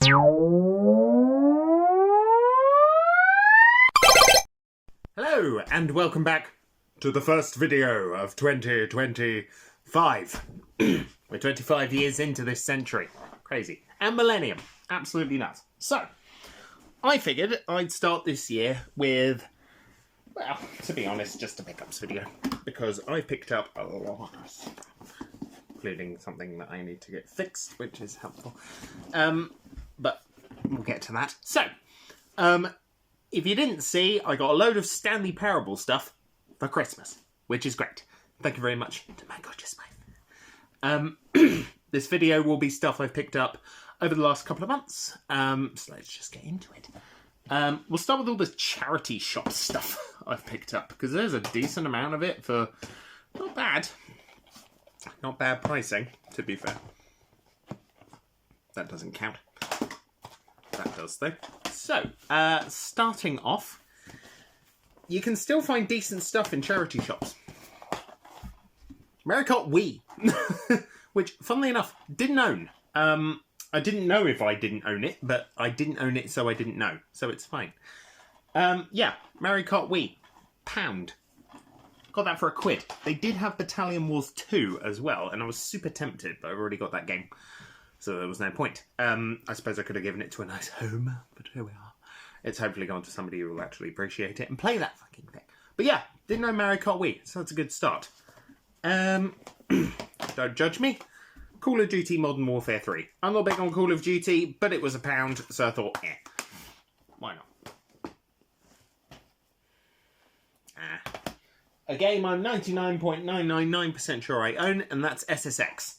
Hello, and welcome back to the first video of 2025. We're 25 years into this century. Crazy. And millennium. Absolutely nuts. So, I figured I'd start this year with, well, to be honest, just a pickups video. Because I've picked up a lot of stuff, including something that I need to get fixed, which is helpful. But we'll get to that. So, if you didn't see, I got a load of Stanley Parable stuff for Christmas, which is great. Thank you very much to my gorgeous wife. This video will be stuff I've picked up over the last couple of months. So let's just get into it. We'll start with all the charity shop stuff I've picked up, because there's a decent amount of it for not bad pricing, to be fair. That doesn't count. That does, though. So, starting off, you can still find decent stuff in charity shops. Mario Kart Wii, which, funnily enough, didn't own. I didn't know if I didn't own it, but I didn't own it, so I didn't know. So it's fine. Yeah, Mario Kart Wii, £1. Got that for £1. They did have Battalion Wars 2 as well, and I was super tempted, but I've already got that game. So there was no point. I suppose I could have given it to a nice home, but here we are. It's hopefully gone to somebody who will actually appreciate it and play that fucking thing. But yeah, didn't know Mario Kart Wii, so that's a good start. Don't judge me. Call of Duty Modern Warfare 3. I'm not big on Call of Duty, but it was £1, so I thought, why not? A game I'm 99.999% sure I own, and that's SSX.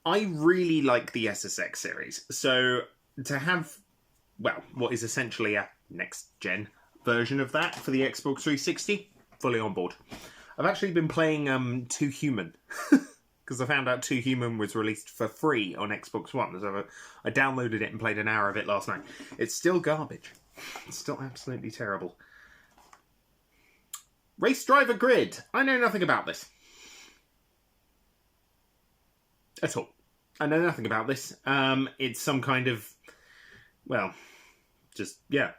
I really like the SSX series, so to have, well, what is essentially a next-gen version of that for the Xbox 360, fully on board. I've actually been playing 2 Human, because I found out 2 Human was released for free on Xbox One, so I downloaded it and played an hour of it last night. It's still garbage. It's still absolutely terrible. Race Driver Grid. I know nothing about this. At all. I know nothing about this. It's some kind of, well, just, yeah.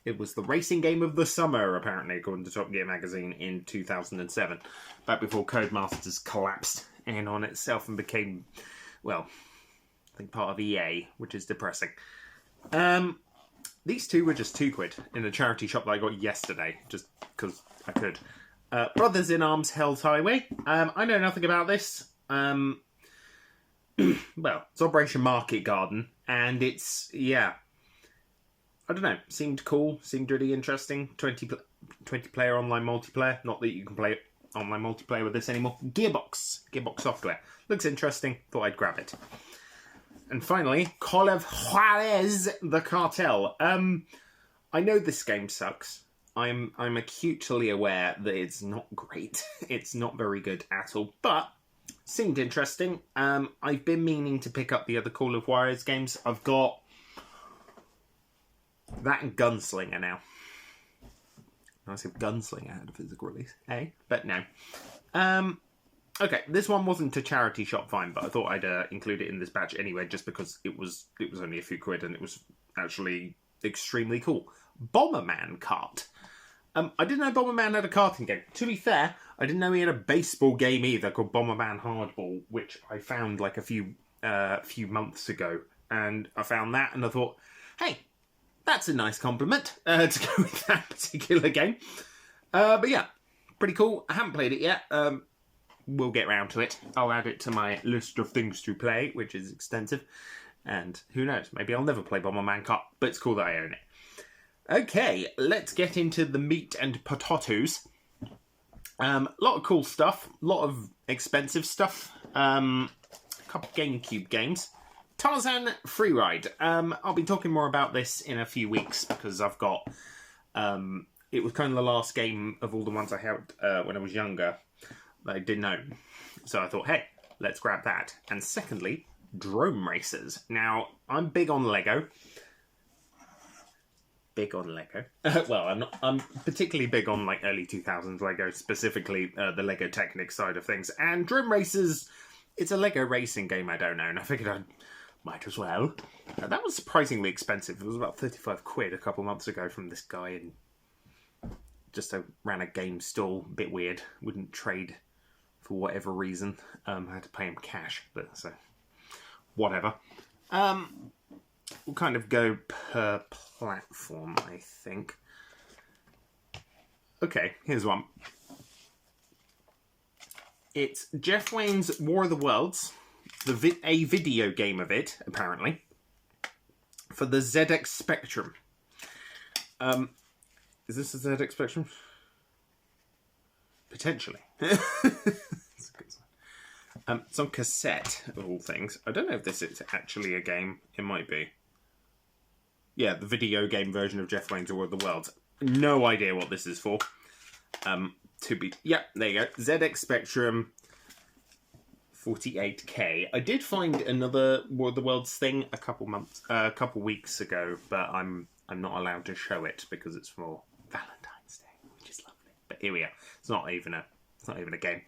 It was the racing game of the summer, apparently, according to Top Gear magazine in 2007. Back before Codemasters collapsed in on itself and became, well, I think part of EA, which is depressing. These two were just £2 in a charity shop that I got yesterday, just because I could. Brothers in Arms Hell's Highway. I know nothing about this. Well, it's Operation Market Garden, and it's, yeah, I don't know, seemed cool, seemed really interesting. 20 player online multiplayer, not that you can play online multiplayer with this anymore. Gearbox software. Looks interesting, thought I'd grab it. And finally, Call of Juarez, the Cartel. I know this game sucks. I'm acutely aware that it's not great. It's not very good at all, but seemed interesting. I've been meaning to pick up the other Call of Juarez games. I've got that and Gunslinger now. I said Gunslinger had a physical release, but no. Okay, this one wasn't a charity shop find, but I thought I'd include it in this batch anyway, just because it was only a few quid and it was actually extremely cool. Bomberman kart. I didn't know Bomberman had a karting game. To be fair, I didn't know he had a baseball game either called Bomberman Hardball, which I found like a few months ago, and I found that and I thought, hey, that's a nice compliment to go with that particular game. But yeah, pretty cool. I haven't played it yet. We'll get round to it. I'll add it to my list of things to play, which is extensive. And who knows, maybe I'll never play Bomberman Kart, but it's cool that I own it. Okay, let's get into the meat and potatoes. A lot of cool stuff, a lot of expensive stuff. A couple of GameCube games. Tarzan Freeride. I'll be talking more about this in a few weeks because I've got... it was kind of the last game of all the ones I had when I was younger that I didn't own. So I thought, hey, let's grab that. And secondly, Drone Racers. Now, I'm big on Lego. Well, I'm particularly big on like early 2000s Lego, specifically the Lego Technic side of things. And Drone Racers, it's a Lego racing game I don't own. I figured I'd might as well. That was surprisingly expensive. It was about 35 quid a couple months ago from this guy, and just ran a game stall. A bit weird. Wouldn't trade for whatever reason. I had to pay him cash, but so whatever. We'll kind of go per platform, I think. Okay, here's one. It's Jeff Wayne's War of the Worlds, a video game of it, apparently, for the ZX Spectrum. Is this a ZX Spectrum? Potentially. It's on cassette, of all things. I don't know if this is actually a game. It might be. Yeah, the video game version of Jeff Wayne's War of the Worlds. No idea what this is for. Yeah, there you go. ZX Spectrum 48K. I did find another War of the Worlds thing a couple weeks ago, but I'm not allowed to show it because it's for Valentine's Day, which is lovely. But here we are. It's not even a game.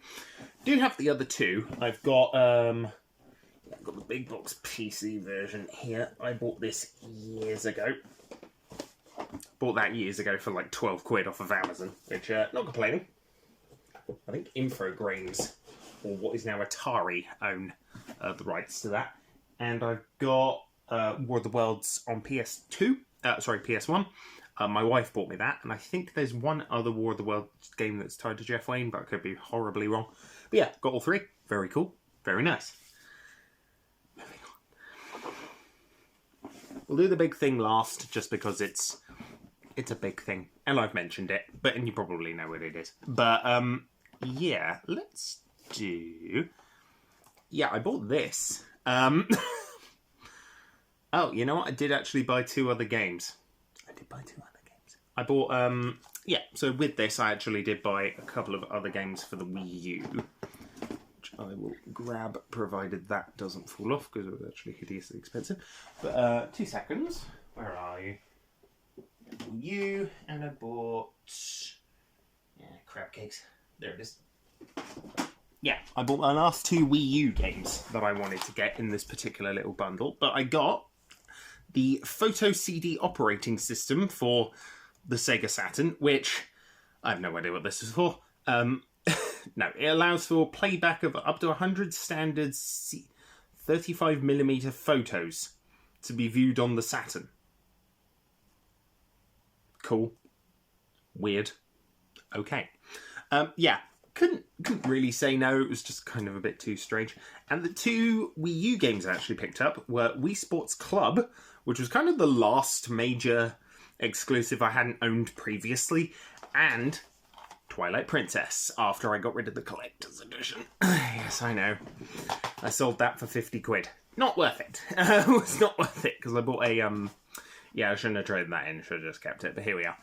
Do have the other two. I've got the big box PC version here. I bought this years ago. Bought that years ago for like 12 quid off of Amazon, which, not complaining. I think Infogrames, or what is now Atari, own the rights to that. And I've got War of the Worlds on PS1. My wife bought me that, and I think there's one other War of the Worlds game that's tied to Jeff Wayne, but I could be horribly wrong. But yeah, got all three. Very cool. Very nice. Moving on. We'll do the big thing last, just because it's a big thing, and I've mentioned it, and you probably know what it is. But, yeah, let's do... Yeah, I bought this. Oh, you know what? I did actually buy two other games. I bought, yeah, so with this, I actually did buy a couple of other games for the Wii U, which I will grab, provided that doesn't fall off, because it was actually hideously expensive. But, 2 seconds. Where are you? Wii U, and I bought... Yeah, crab cakes. There it is. Yeah, I bought my last 2 Wii U games that I wanted to get in this particular little bundle, but I got the Photo CD operating system for the Sega Saturn, which I have no idea what this is for. No, it allows for playback of up to 100 standard 35mm photos to be viewed on the Saturn. Cool. Weird. Okay. Yeah, couldn't really say no. It was just kind of a bit too strange. And the 2 Wii U games I actually picked up were Wii Sports Club, which was kind of the last major exclusive I hadn't owned previously, and Twilight Princess, after I got rid of the collector's edition. Yes, I know. I sold that for 50 quid. Not worth it. It was not worth it, because I bought a, yeah, I shouldn't have traded that in, should have just kept it, but here we are.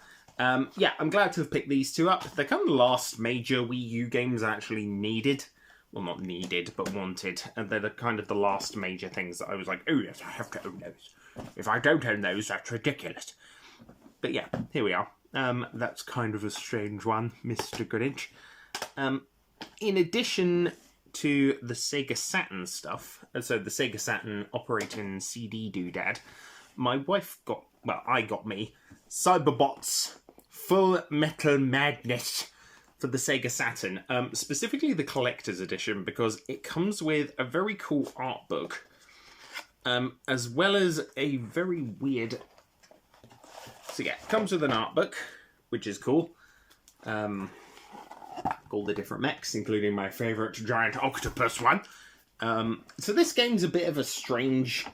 Yeah, I'm glad to have picked these 2 up. They're kind of the last major Wii U games I actually needed. Well, not needed, but wanted. And they're kind of the last major things that I was like, oh yes, I have to own those. If I don't own those, that's ridiculous. But yeah, here we are. That's kind of a strange one, Mr. Grinch. In addition to the Sega Saturn stuff, so the Sega Saturn operating CD doodad, my wife got, well, I got me, Cyberbots Full Metal Madness for the Sega Saturn, specifically the collector's edition, because it comes with a very cool art book, as well as a very weird... So yeah, it comes with an art book, which is cool. All the different mechs, including my favourite giant octopus one. So this game's a bit of a strange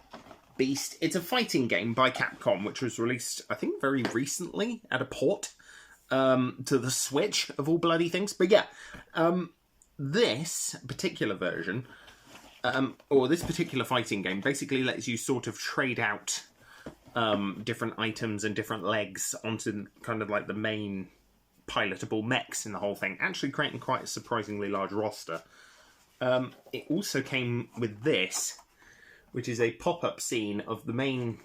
beast. It's a fighting game by Capcom, which was released, I think, very recently at a port to the Switch, of all bloody things. But yeah, this particular version, or this particular fighting game, basically lets you sort of trade out different items and different legs onto kind of like the main pilotable mechs in the whole thing, actually creating quite a surprisingly large roster. It also came with this, which is a pop-up scene of the main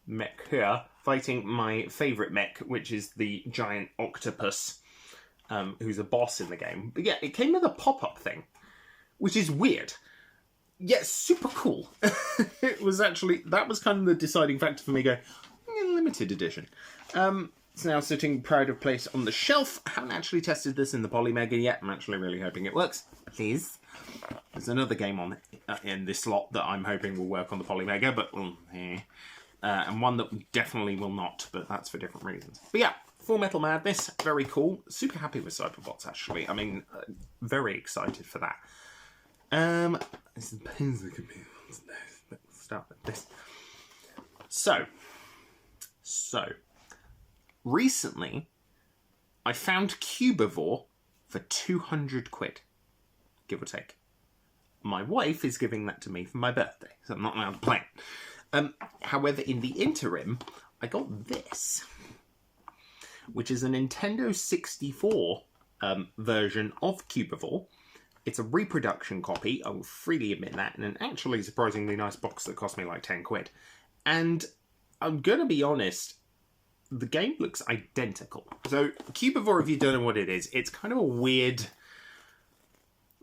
mech here fighting my favourite mech, which is the giant octopus, who's a boss in the game. But yeah, it came with a pop-up thing, which is weird. yeah, super cool. It was actually, that was kind of the deciding factor for me going, limited edition. It's now sitting proud of place on the shelf. I haven't actually tested this in the Polymega yet. I'm actually really hoping it works. Please. There's another game on in this slot that I'm hoping will work on the Polymega, but and one that definitely will not, but that's for different reasons. But yeah, Full Metal Madness, very cool. Super happy with Cyberbots, actually. I mean, very excited for that. This is pains that can be. Let's start with this. So, recently, I found Cubivore for 200 quid, give or take. My wife is giving that to me for my birthday, so I'm not allowed to play it. However, in the interim, I got this, which is a Nintendo 64 version of Cubivore. It's a reproduction copy, I will freely admit that, in an actually surprisingly nice box that cost me like 10 quid. And I'm going to be honest, the game looks identical. So, Cubivore, if you don't know what it is, it's kind of a weird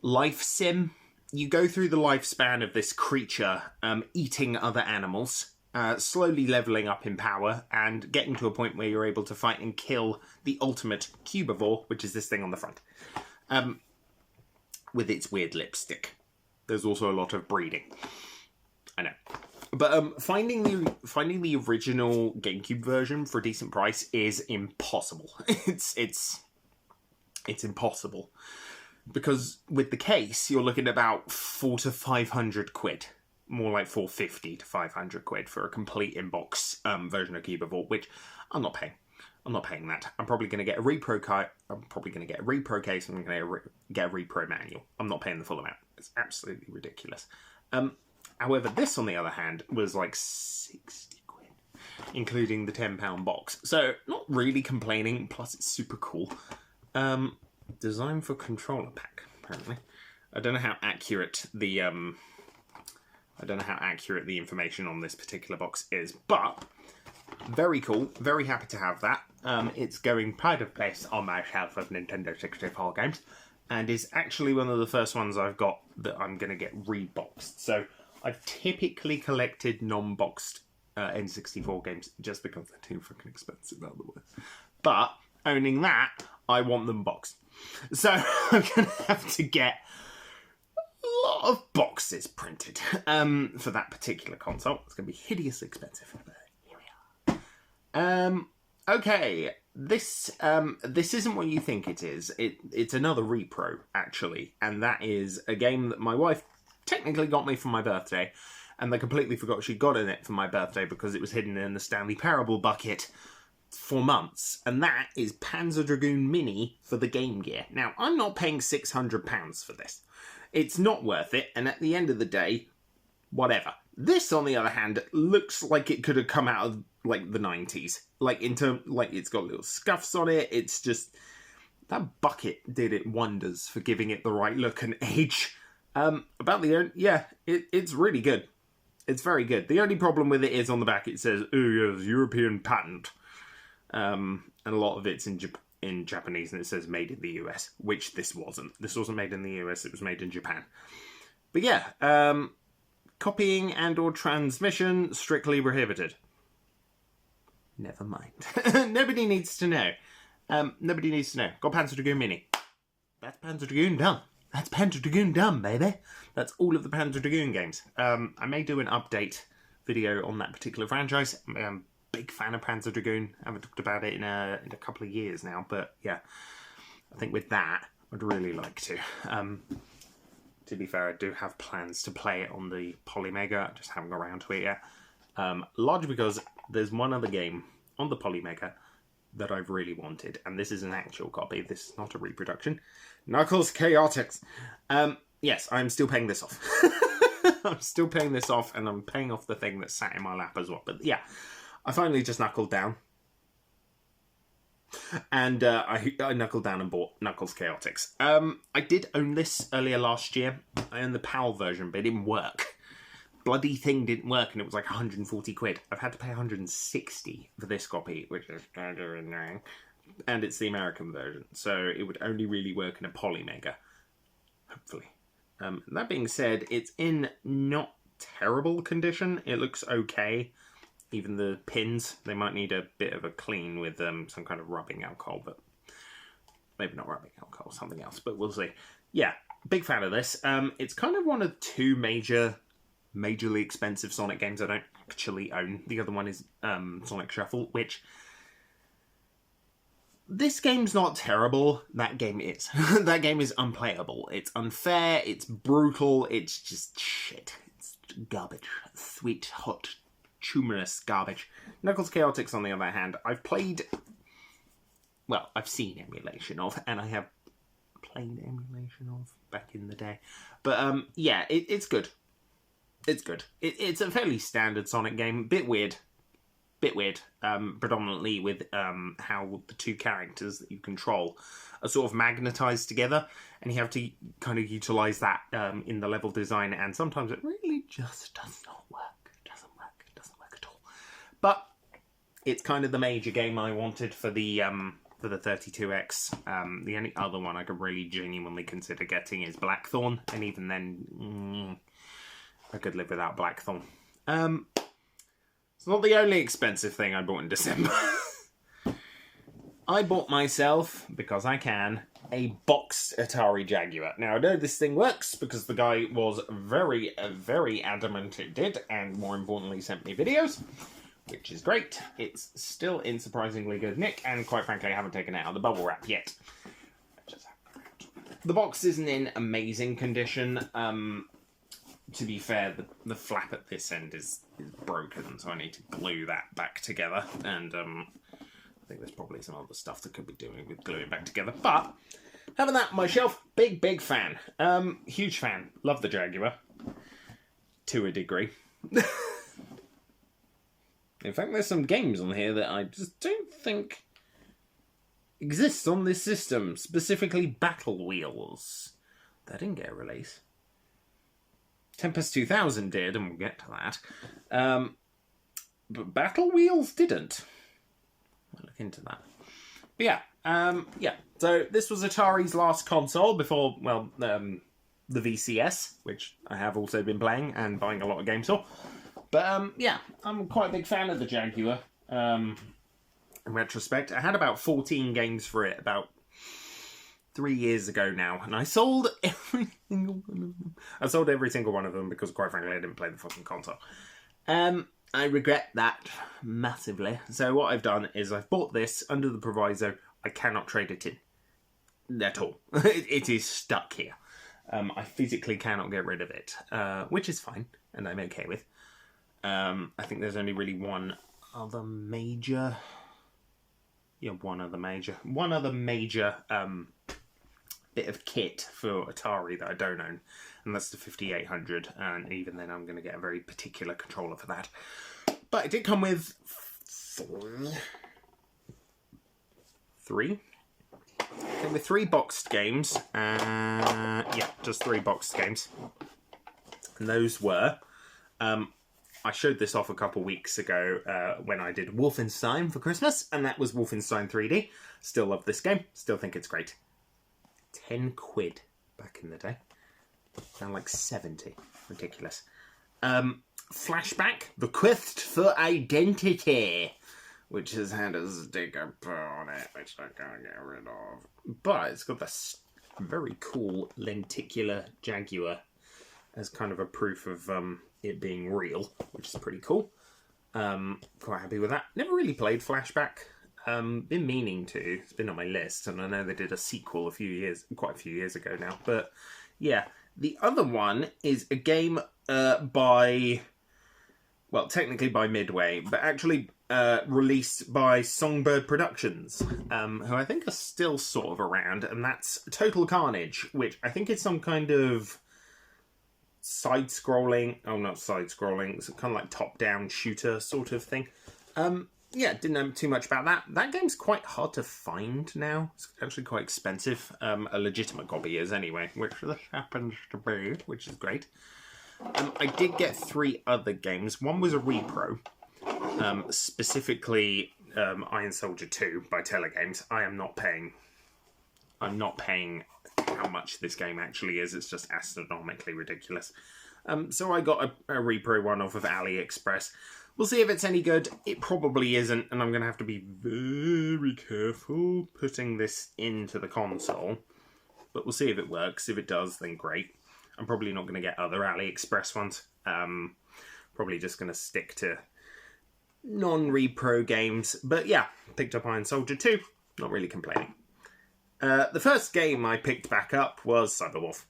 life sim. You go through the lifespan of this creature eating other animals, slowly leveling up in power, and getting to a point where you're able to fight and kill the ultimate Cubivore, which is this thing on the front, with its weird lipstick. There's also a lot of breeding. I know. But finding the original GameCube version for a decent price is impossible. It's impossible. Because with the case, you're looking at about 400 to 500 quid. More like 450 to 500 quid for a complete in-box version of Cubivore, which I'm not paying. I'm not paying that. I'm probably going to get a repro case. I'm probably going to get a repro case. I'm going to get a repro manual. I'm not paying the full amount. It's absolutely ridiculous. However, this, on the other hand, was like 60 quid, including the £10 box. So, not really complaining, plus it's super cool. Designed for controller pack, apparently. I don't know how accurate the information on this particular box is, but very cool. Very happy to have that. It's going pride of place on my shelf of Nintendo 64 games, and is actually one of the first ones I've got that I'm going to get reboxed. So I've typically collected non-boxed N64 games just because they're too freaking expensive otherwise. But owning that, I want them boxed. So I'm going to have to get a lot of boxes printed for that particular console. It's going to be hideously expensive, but here we are. Okay, this isn't what you think it is. It's another repro, actually, and that is a game that my wife technically got me for my birthday, and I completely forgot she got it for my birthday because it was hidden in the Stanley Parable bucket for months, and that is Panzer Dragoon Mini for the Game Gear. Now, I'm not paying £600 for this. It's not worth it, and at the end of the day, whatever. This, on the other hand, looks like it could have come out of, like, the 90s. Like, it's got little scuffs on it. It's just, that bucket did it wonders for giving it the right look and age. It's really good. It's very good. The only problem with it is on the back it says, oh yes, European patent. And a lot of it's in Japanese, and it says made in the US, which this wasn't. This wasn't made in the US, it was made in Japan. But yeah, copying and or transmission, strictly prohibited. Never mind. Nobody needs to know. Nobody needs to know. Got Panzer Dragoon Mini. That's Panzer Dragoon done. That's Panzer Dragoon done, baby. That's all of the Panzer Dragoon games. I may do an update video on that particular franchise. I'm a big fan of Panzer Dragoon. I haven't talked about it in a couple of years now, but yeah. I think with that, I'd really like to. To be fair, I do have plans to play it on the Polymega. I just haven't got around to it yet. Largely because there's one other game on the Polymega that I've really wanted, and this is an actual copy. This is not a reproduction. Knuckles Chaotix. Yes, I'm still paying this off. I'm still paying this off, and I'm paying off the thing that sat in my lap as well. But yeah, I finally just knuckled down. And I knuckled down and bought Knuckles Chaotix. I did own this earlier last year. I owned the PAL version, but it didn't work. Bloody thing didn't work, and it was like 140 quid. I've had to pay 160 for this copy, which is kind of annoying. And it's the American version, so it would only really work in a Polymega. Hopefully. That being said, it's in not terrible condition. It looks okay. Even the pins, they might need a bit of a clean with some kind of rubbing alcohol, but maybe not rubbing alcohol, something else, but we'll see. Yeah, big fan of this. It's kind of one of two majorly expensive Sonic games I don't actually own. The other one is Sonic Shuffle, which... This game's not terrible. That game is. That game is unplayable. It's unfair, it's brutal, it's just shit. It's garbage. Sweet, hot, tumorous garbage. Knuckles Chaotix, on the other hand, I've played... Well, I've seen emulation of, and I have played emulation of back in the day. But, yeah, it's good. It's good. It's a fairly standard Sonic game. Bit weird, predominantly with how the two characters that you control are sort of magnetized together, and you have to kind of utilize that in the level design, and sometimes it really just does not work. It doesn't work at all. But it's kind of the major game I wanted for the 32X. The only other one I could really genuinely consider getting is Blackthorn, and even then, I could live without Blackthorn. It's not the only expensive thing I bought in December. I bought myself, because I can, a boxed Atari Jaguar. Now, I know this thing works because the guy was very, very adamant it did, and more importantly sent me videos, which is great. It's still in surprisingly good nick, and quite frankly I haven't taken it out of the bubble wrap yet. The box isn't in amazing condition. To be fair, the flap at this end is broken, so I need to glue that back together. And I think there's probably some other stuff that could be doing with gluing back together. But having that on my shelf, big fan. Huge fan. Love the Jaguar. To a degree. In fact, there's some games on here that I just don't think exist on this system. Specifically, Battle Wheels. That didn't get a release. Tempest 2000 did, and we'll get to that. But Battle Wheels didn't. I'll look into that. But yeah. So this was Atari's last console before, well, the VCS, which I have also been playing and buying a lot of games for. But yeah, I'm quite a big fan of the Jaguar. In retrospect, I had about 14 games for it about 3 years ago now, and I sold every single one of them. I sold every single one of them because, quite frankly, I didn't play the fucking console. I regret that massively. So what I've done is I've bought this under the proviso I cannot trade it in. At all. It is stuck here. I physically cannot get rid of it, which is fine, and I'm okay with. I think there's only really one other major bit of kit for Atari that I don't own, and that's the 5800, and even then I'm going to get a very particular controller for that. But it did come with three boxed games. Yeah, just 3 boxed games. And those were... I showed this off a couple weeks ago when I did Wolfenstein for Christmas, and that was Wolfenstein 3D. Still love this game. Still think it's great. 10 quid back in the day. Now like 70. Ridiculous. Flashback, The Quest for Identity, which has had a sticker put on it, which I can't get rid of. But it's got this very cool lenticular Jaguar as kind of a proof of it being real, which is pretty cool. Quite happy with that. Never really played Flashback. Been meaning to. It's been on my list, and I know they did a sequel quite a few years ago now. But yeah, the other one is a game technically by Midway, but actually released by Songbird Productions, who I think are still sort of around, and that's Total Carnage, which I think is some kind of side-scrolling, it's kind of like top-down shooter sort of thing. Yeah, didn't know too much about that. That game's quite hard to find now. It's actually quite expensive. A legitimate copy is anyway, which this happens to be, which is great. I did get 3 other games. One was a repro, specifically Iron Soldier 2 by Telegames. I'm not paying how much this game actually is. It's just astronomically ridiculous. So I got a repro one off of AliExpress. We'll see if it's any good. It probably isn't, and I'm going to have to be very careful putting this into the console. But we'll see if it works. If it does, then great. I'm probably not going to get other AliExpress ones. Probably just going to stick to non-repro games. But yeah, picked up Iron Soldier 2. Not really complaining. The first game I picked back up was Cyberwolf.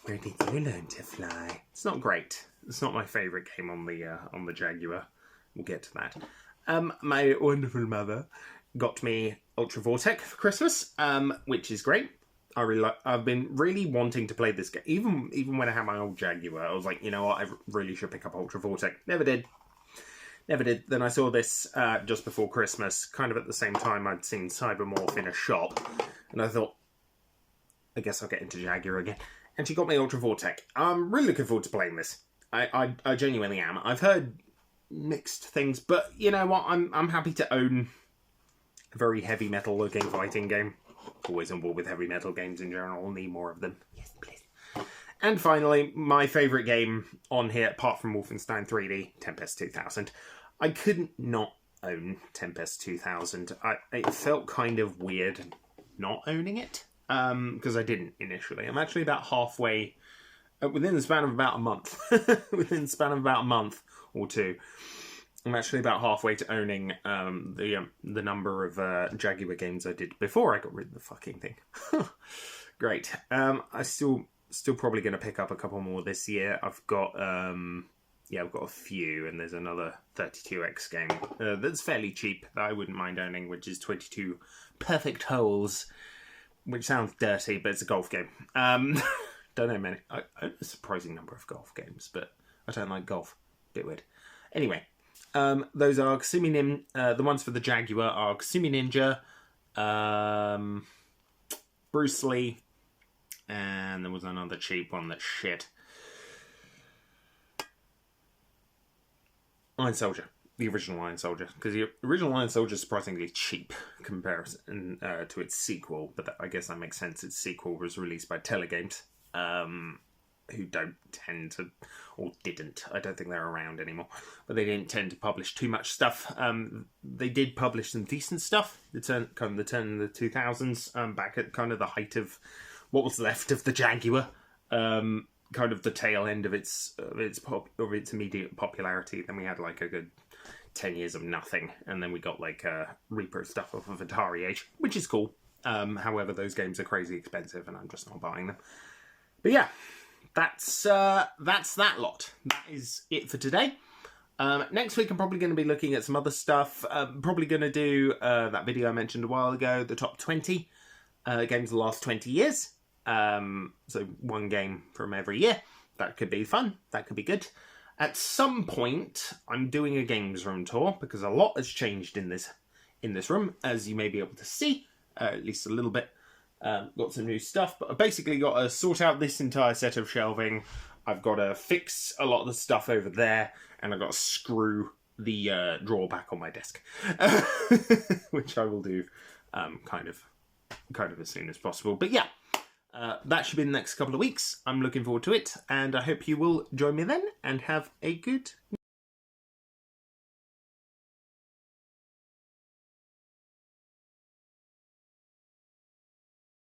Where did you learn to fly? It's not great. It's not my favourite game on the Jaguar. We'll get to that. My wonderful mother got me Ultra Vortec for Christmas, which is great. I've been really wanting to play this game. Even when I had my old Jaguar, I was like, you know what, I really should pick up Ultra Vortec. Never did. Then I saw this just before Christmas, kind of at the same time I'd seen Cybermorph in a shop, and I thought, I guess I'll get into Jaguar again. And she got me Ultra Vortec. I'm really looking forward to playing this. I genuinely am. I've heard mixed things, but you know what? I'm happy to own a very heavy metal looking fighting game. Always on board with heavy metal games in general. I'll need more of them. Yes, please. And finally, my favourite game on here, apart from Wolfenstein 3D, Tempest 2000. I couldn't not own Tempest 2000. It felt kind of weird not owning it. Because I didn't initially. I'm actually about halfway, within the span of about a month. Within the span of about a month or two. I'm actually about halfway to owning the number of Jaguar games I did before I got rid of the fucking thing. Great. I still probably going to pick up a couple more this year. I've got a few, and there's another 32X game that's fairly cheap that I wouldn't mind owning, which is 22 Perfect Holes. Which sounds dirty, but it's a golf game. Don't know many. I own a surprising number of golf games, but I don't like golf. Bit weird. Anyway, those are Kasumi Ninja. The ones for the Jaguar are Kasumi Ninja, Bruce Lee, and there was another cheap one that's shit. Iron Soldier. The original Iron Soldier, because the original Iron Soldier is surprisingly cheap in comparison to its sequel, but I guess that makes sense. Its sequel was released by Telegames, who don't tend to, or didn't, I don't think they're around anymore, but they didn't tend to publish too much stuff. They did publish some decent stuff, the turn of the 2000s, back at kind of the height of what was left of the Jaguar, kind of the tail end of its immediate popularity. Then we had like a good 10 years of nothing, and then we got like repro stuff off of Atari Age, which is cool. However, those games are crazy expensive, and I'm just not buying them. But yeah, that's that lot. That is it for today. Next week, I'm probably going to be looking at some other stuff. Probably going to do that video I mentioned a while ago, the top 20 games of the last 20 years. So one game from every year. That could be fun. That could be good. At some point, I'm doing a games room tour because a lot has changed in this room, as you may be able to see, at least a little bit. Got some new stuff, but I've basically got to sort out this entire set of shelving. I've got to fix a lot of the stuff over there, and I've got to screw the drawer back on my desk, which I will do kind of as soon as possible. But yeah. That should be in the next couple of weeks. I'm looking forward to it, and I hope you will join me then, and have a good